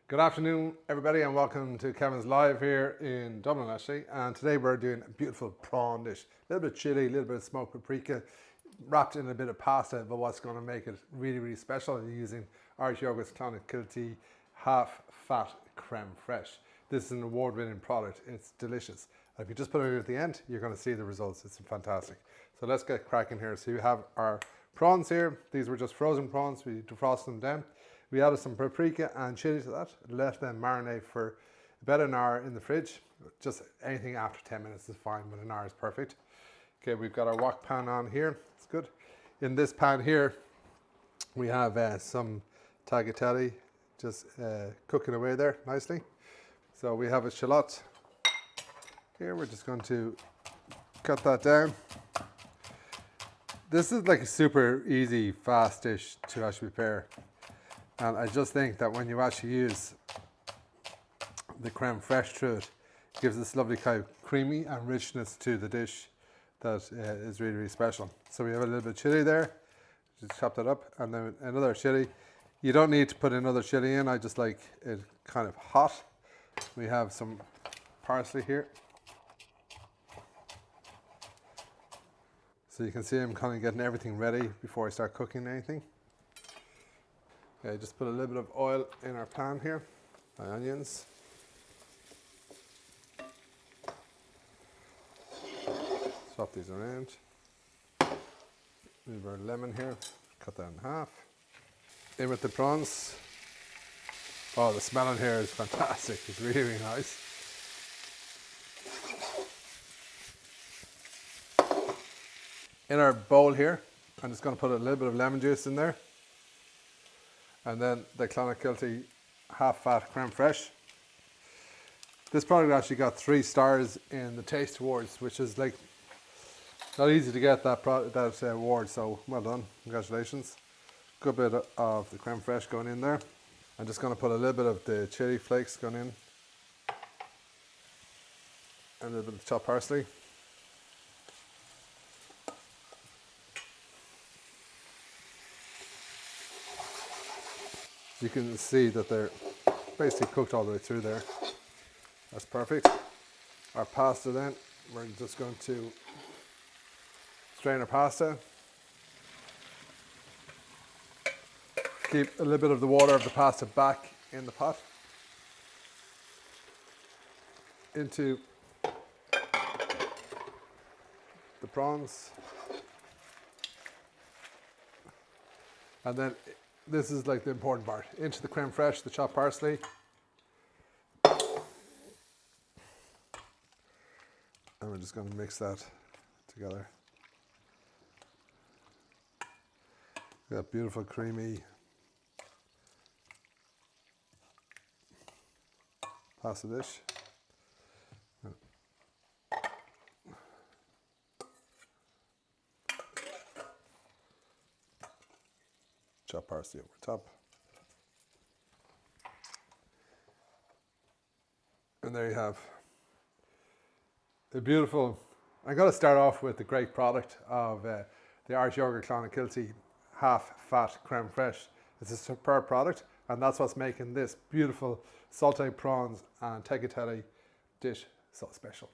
Good afternoon, everybody, and welcome to Kevin's Live here in Dublin, actually. And today we're doing a beautiful prawn dish. A little bit chili, a little bit of smoked paprika, wrapped in a bit of pasta. But what's going to make it really, really special is using Irish Yogurt's Clonakilty Half Fat Creme Fraiche. This is an award-winning product. It's delicious. And if you just put it at the end, you're going to see the results. It's fantastic. So let's get cracking here. So you have our prawns here. These were just frozen prawns. We defrosted them down. We added some paprika and chili to that, let them marinate for about an hour in the fridge. Just anything after 10 minutes is fine, but an hour is perfect. Okay, we've got our wok pan on here, it's good. In this pan here, we have some tagliatelle just cooking away there nicely. So we have a shallot here, we're just going to cut that down. This is like a super easy, fast dish to actually prepare. And I just think that when you actually use the creme fraiche through it, it gives this lovely kind of creamy and richness to the dish that is really, really special. So we have a little bit of chili there, just chop that up, and then another chili. You don't need to put another chili in, I just like it kind of hot. We have some parsley here. So you can see I'm kind of getting everything ready before I start cooking anything. Okay, just put a little bit of oil in our pan here, my onions. Swap these around. Leave our lemon here, cut that in half. In with the prawns. Oh, the smell in here is fantastic, it's really, really nice. In our bowl here, I'm just going to put a little bit of lemon juice in there. And then the Clonakilty Half Fat Creme Fraiche. This product actually got 3 stars in the Taste Awards, which is like not easy to get that award. So well done, congratulations. Good bit of the creme fraiche going in there. I'm just going to put a little bit of the chili flakes going in, and a little bit of chopped parsley. You can see that they're basically cooked all the way through there. That's perfect. Our pasta then, we're just going to strain our pasta. Keep a little bit of the water of the pasta back in the pot. Into the prawns. And then this is like the important part. Into the creme fraiche, the chopped parsley. And we're just going to mix that together. That beautiful creamy pasta dish. Chopped parsley over top. And there you have a beautiful, I'm going to start off with the great product of the Irish Yogurt Clonakilty Half Fat Creme Fraiche. It's a superb product, and that's what's making this beautiful sauteed prawns and tagliatelle dish so special.